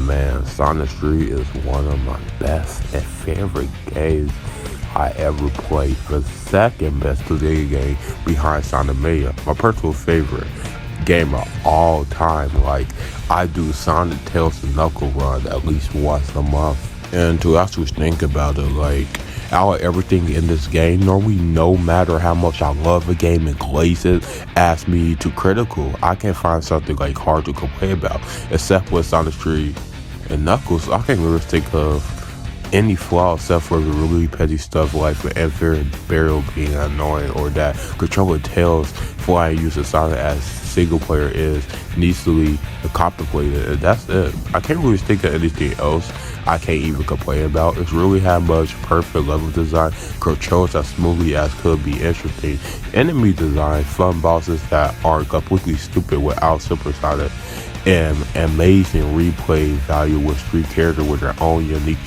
Man, Sonic 3 is one of my best and favorite games I ever played. The second best video game behind Sonic Mania. My personal favorite game of all time. Like, I do Sonic Tails and Knuckle Run at least once a month. And to actually think about it, like, out of everything in this game, normally no matter how much I love a game and glaze it, ask me to critical, I can't find something like hard to complain about. Except with Sonic 3 and Knuckles, I can't really think of any flaw except for the really petty stuff like the unfair barrel being annoying, or that controlling Tails flying using Sonic as single player is easily contemplated, and that's it. I can't really think of anything else I can't even complain about. It's really had much perfect level design, controls as smoothly as could be interesting, enemy design, fun bosses that aren't completely stupid without Super Sonic, and amazing replay value with street characters with their own unique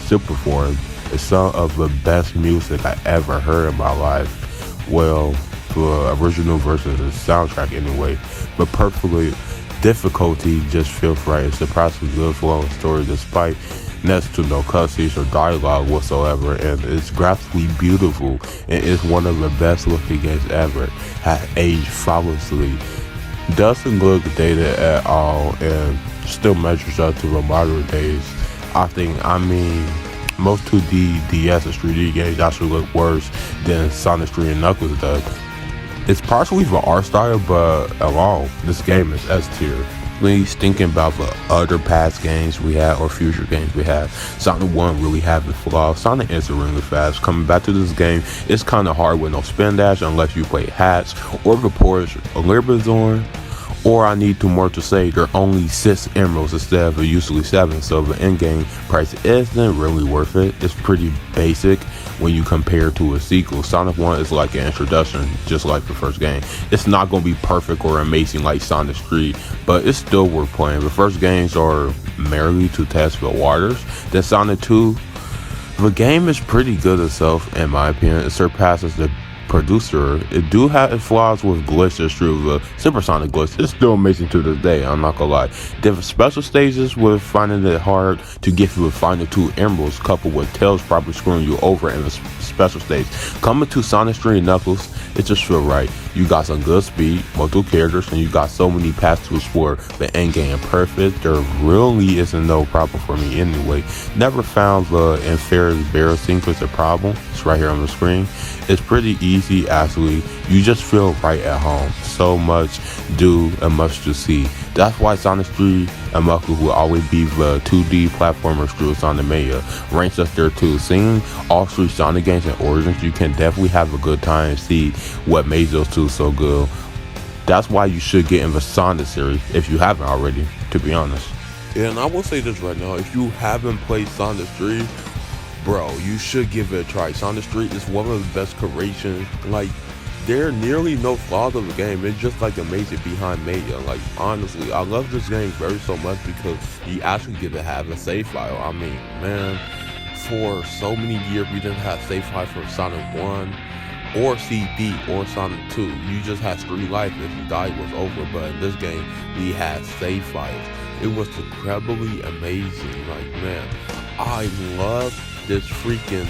super form. It's some of the best music I ever heard in my life. Well, the original versus the soundtrack anyway, but perfectly difficulty just feels right. It's surprisingly good flowing story despite next to no cutscenes or dialogue whatsoever, and it's graphically beautiful and it's one of the best looking games ever. Has aged flawlessly, doesn't look dated at all, and still measures up to the modern days. I mean, most 2D DS and 3D games actually look worse than Sonic 3 and Knuckles does. It's partially the art style, but alone, this game is S tier. Please thinking about the other past games we had or future games we had. Sonic 1 really having flaws. Sonic is really fast. Coming back to this game, it's kind of hard with no spin dash unless you play hats or the Porsche Liberzorn. Or I need more to say, there are only 6 emeralds instead of usually 7, so the in-game price isn't really worth it. It's pretty basic when you compare to a sequel. Sonic 1 is like an introduction, just like the first game. It's not going to be perfect or amazing like Sonic 3, but it's still worth playing. The first games are merely to test the waters. Then Sonic 2, the game is pretty good itself, in my opinion. It surpasses the producer. It do have flaws with glitches through the supersonic glitch. It's still amazing to this day, I'm not gonna lie. Different special stages with finding it hard to get through the final 2 emeralds, coupled with Tails probably screwing you over in the special stage. Coming to Sonic 3 and Knuckles, it just feel right. You got some good speed, multiple characters, and you got so many paths to explore. The end game perfect. There really isn't no problem for me anyway. Never found the unfair barrel sequence a problem. It's right here on the screen. It's pretty easy actually. You just feel right at home. So much do and much to see. That's why Sonic 3 and Knuckles will always be the 2D platformers through Sonic Mania. Ranks us there too. Seeing all 3 Sonic games and Origins, you can definitely have a good time and see what made those 2 so good. That's why you should get in the Sonic series if you haven't already, to be honest. And I will say this right now, if you haven't played Sonic 3, bro, you should give it a try. Sonic 3 is one of the best creations. Like, there are nearly no flaws of the game. It's just like amazing behind Mania. Like, honestly, I love this game very so much because you actually get to have a save file. I mean, man, for so many years we didn't have save file for Sonic 1 or CD or Sonic 2. You just had street life. If you died, it was over. But in this game, we had save files. It was incredibly amazing. Like, man, I love this freaking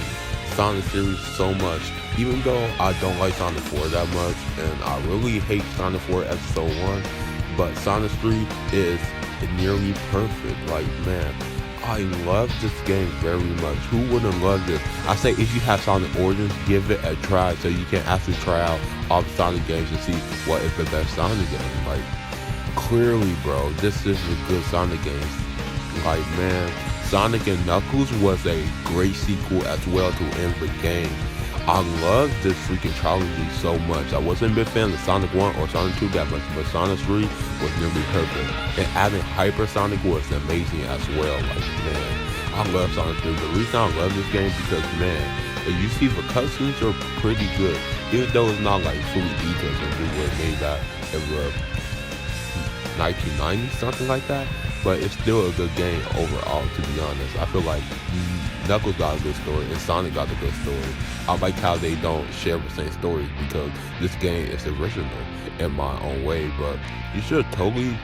Sonic series so much. Even though I don't like Sonic 4 that much, and I really hate Sonic 4 Episode 1, but Sonic 3 is nearly perfect. Like, man, I love this game very much. Who wouldn't love this? I say if you have Sonic Origins, give it a try so you can actually try out all the Sonic games and see what is the best Sonic game. Like, clearly, bro, this is a good Sonic game. Like, man, Sonic and Knuckles was a great sequel as well to end the game. I love this freaking trilogy so much. I wasn't a big fan of Sonic 1 or Sonic 2 that much, but Sonic 3 was nearly perfect. And adding Hypersonic was amazing as well. Like, man, I love Sonic 3. The reason I love this game because, man, you see the cutscenes are pretty good. Even though it's not like fully detailed and we would made that in the 1990s, something like that. But it's still a good game overall, to be honest. I feel like Knuckles got a good story and Sonic got a good story. I like how they don't share the same stories because this game is original in my own way. But you should totally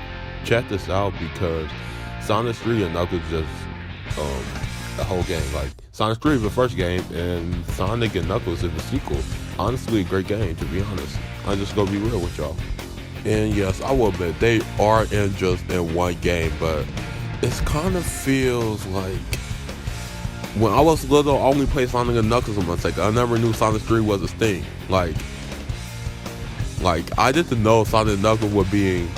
check this out because Sonic 3 and Knuckles just the whole game. Like Sonic 3 is the first game, and Sonic and Knuckles is the sequel. Honestly, a great game, to be honest. I'm just gonna be real with y'all. And yes, I will admit they are in just in one game, but it kind of feels like when I was little, I only played Sonic and Knuckles on my Sega. I never knew Sonic 3 was a thing. Like I didn't know Sonic and Knuckles were being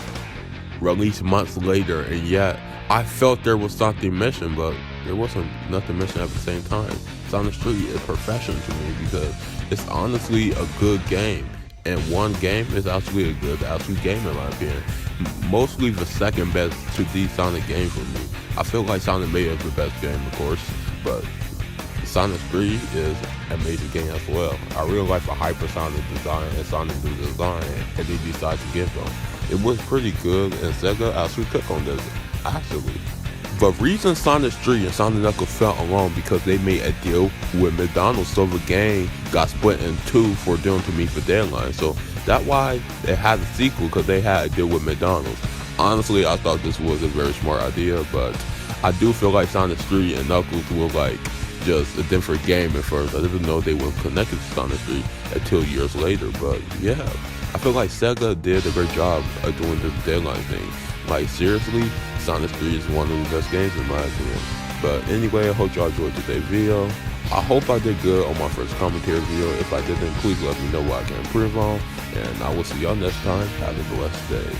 released months later, and yet I felt there was something missing, but there wasn't nothing missing at the same time. Sonic 3 is perfection to me because it's honestly a good game, and one game is actually a good game in my opinion. Mostly the second best 2D Sonic game for me. I feel like Sonic Mania is the best game, of course, but Sonic 3 is an amazing game as well. I really like the Hypersonic design and Sonic new design, and they decided to give them. It was pretty good, and SEGA actually took on this, actually. The reason Sonic 3 and Sonic Knuckles fell alone because they made a deal with McDonald's, so the game got split in two for them to meet the deadline. So that's why they had a sequel, because they had a deal with McDonald's. Honestly, I thought this was a very smart idea, but I do feel like Sonic 3 and Knuckles were like just a different game at first. I didn't know they were connected to Sonic 3 until years later, but yeah. I feel like SEGA did a great job of doing this deadline thing. Like seriously, Sonic 3 is one of the best games in my opinion. But anyway, I hope y'all enjoyed today's video. I hope I did good on my first commentary video. If I didn't, please let me know what I can improve on. And I will see y'all next time. Have a blessed day.